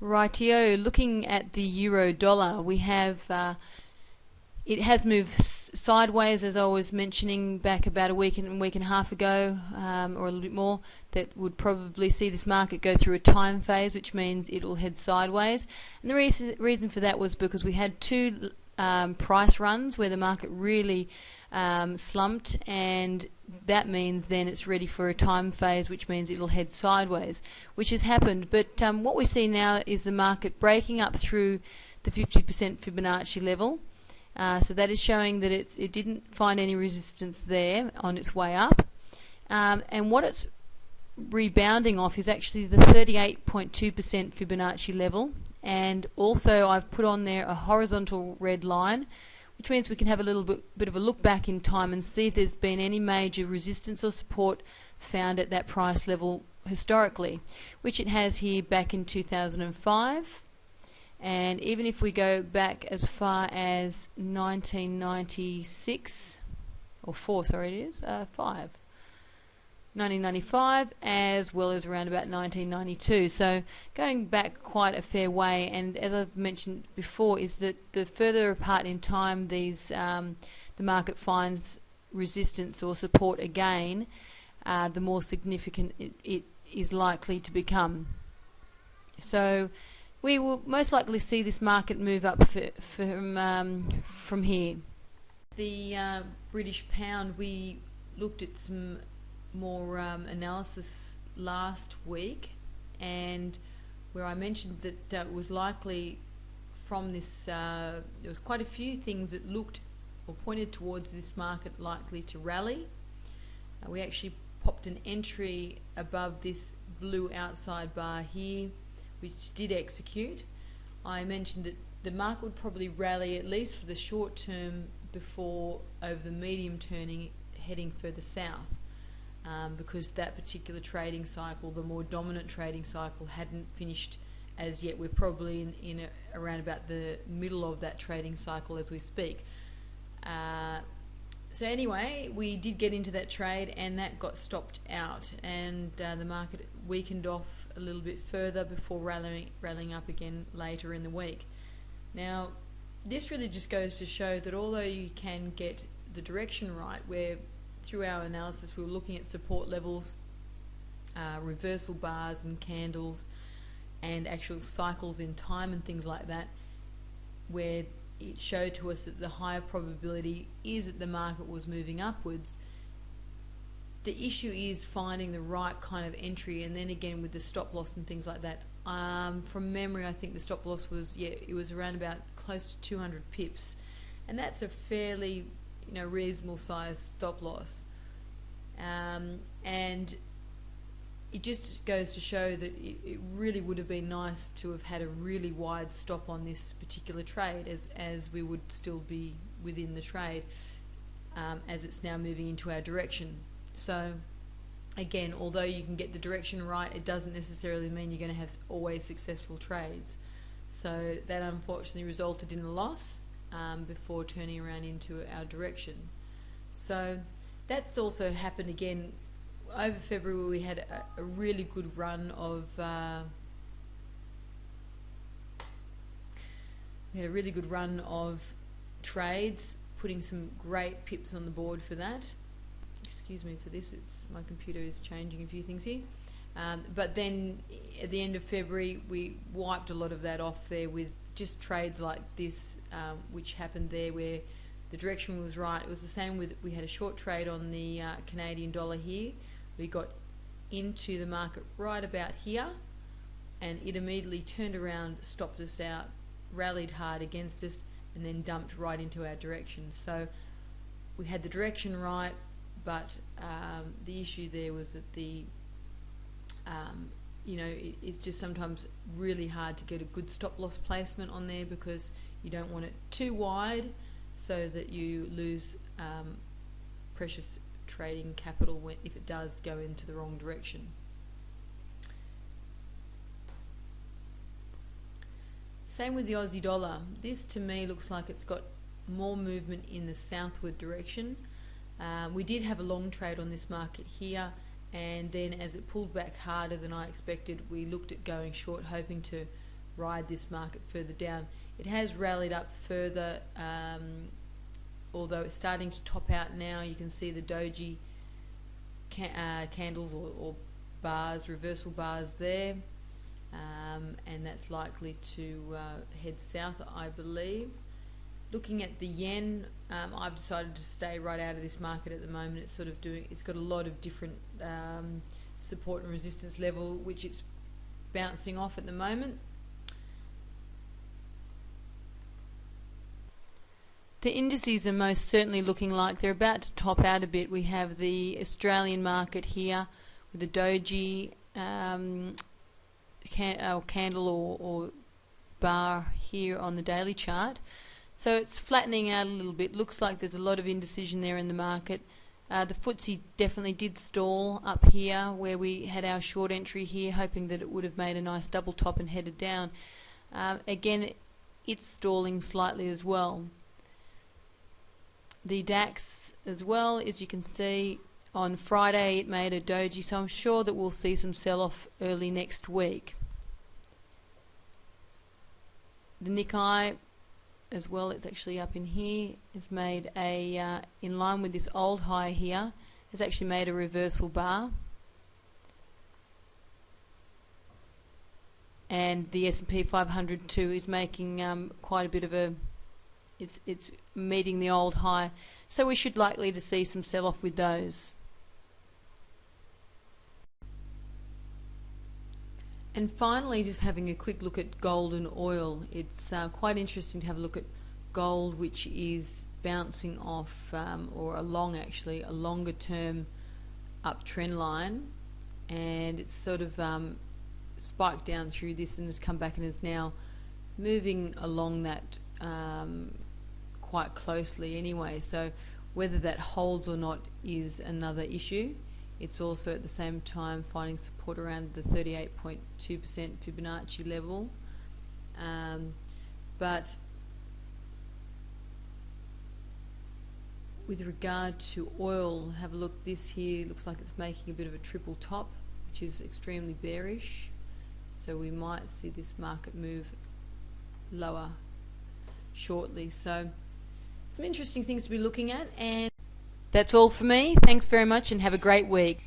Rightio, looking at the euro dollar, we have it has moved sideways, as I was mentioning back about a week and a half ago, or a little bit more. That would probably see this market go through a time phase, which means it'll head sideways. And the reason for that was because we had two price runs where the market really slumped, and that means then it's ready for a time phase, which means it'll head sideways, which has happened. But what we see now is the market breaking up through the 50% Fibonacci level. So that is showing that it didn't find any resistance there on its way up. And what it's rebounding off is actually the 38.2% Fibonacci level. And also I've put on there a horizontal red line, which means we can have a little bit of a look back in time and see if there's been any major resistance or support found at that price level historically, which it has here back in 2005. And even if we go back as far as 1996, or 4, sorry it is, 1995, as well as around about 1992. So going back quite a fair way, and as I've mentioned before, is that the further apart in time these the market finds resistance or support again, the more significant it is likely to become. So we will most likely see this market move up from here. The British pound, we looked at some more analysis last week, and where I mentioned that it was likely from this, there was quite a few things that looked or pointed towards this market likely to rally. We actually popped an entry above this blue outside bar here, which did execute. I mentioned that the market would probably rally at least for the short term before over the medium term heading further south, because that particular trading cycle, the more dominant trading cycle, hadn't finished as yet. We're probably in around about the middle of that trading cycle as we speak. So anyway, we did get into that trade, and that got stopped out, and the market weakened off a little bit further before rallying up again later in the week. Now, this really just goes to show that although you can get the direction right, where through our analysis we were looking at support levels, reversal bars and candles, and actual cycles in time and things like that, where it showed to us that the higher probability is that the market was moving upwards. The issue is finding the right kind of entry, and then again with the stop loss and things like that. From memory, I think the stop loss was, it was around about close to 200 pips, and that's a fairly reasonable size stop loss. And it just goes to show that it really would have been nice to have had a really wide stop on this particular trade, as we would still be within the trade, as it's now moving into our direction. So again, although you can get the direction right, it doesn't necessarily mean you're going to have always successful trades. So that unfortunately resulted in a loss before turning around into our direction. So that's also happened again over February. We had a really good run of trades, putting some great pips on the board for that. Excuse me for this, my computer is changing a few things here. But then at the end of February we wiped a lot of that off there with just trades like this, which happened there where the direction was right. It was the same with, we had a short trade on the Canadian dollar here. We got into the market right about here, and it immediately turned around, stopped us out, rallied hard against us, and then dumped right into our direction. So we had the direction right, but the issue there was that it's just sometimes really hard to get a good stop loss placement on there, because you don't want it too wide so that you lose precious trading capital if it does go into the wrong direction. Same with the Aussie dollar. This to me looks like it's got more movement in the southward direction. We did have a long trade on this market here, and then as it pulled back harder than I expected, we looked at going short, hoping to ride this market further down. It has rallied up further, although it's starting to top out now. You can see the doji candles or bars, reversal bars there, and that's likely to head south, I believe. Looking at the yen, I've decided to stay right out of this market at the moment. It's got a lot of different support and resistance level, which it's bouncing off at the moment. The indices are most certainly looking like they're about to top out a bit. We have the Australian market here with the doji candle or bar here on the daily chart. So it's flattening out a little bit. Looks like there's a lot of indecision there in the market. The FTSE definitely did stall up here where we had our short entry here, hoping that it would have made a nice double top and headed down. Again, it's stalling slightly as well. The DAX as well, as you can see, on Friday it made a doji, so I'm sure that we'll see some sell-off early next week. The Nikkei as well, it's actually up in here, it's made a, in line with this old high here, it's actually made a reversal bar. And the S&P 500 too is making quite a bit of a, it's meeting the old high, so we should likely to see some sell-off with those. And finally, just having a quick look at gold and oil. It's quite interesting to have a look at gold, which is bouncing off, or along actually, a longer term uptrend line, and it's sort of spiked down through this and has come back and is now moving along that quite closely anyway. So whether that holds or not is another issue. It's also at the same time finding support around the 38.2% Fibonacci level. But with regard to oil, have a look. This here looks like it's making a bit of a triple top, which is extremely bearish. So we might see this market move lower shortly. So some interesting things to be looking at. And that's all for me. Thanks very much and have a great week.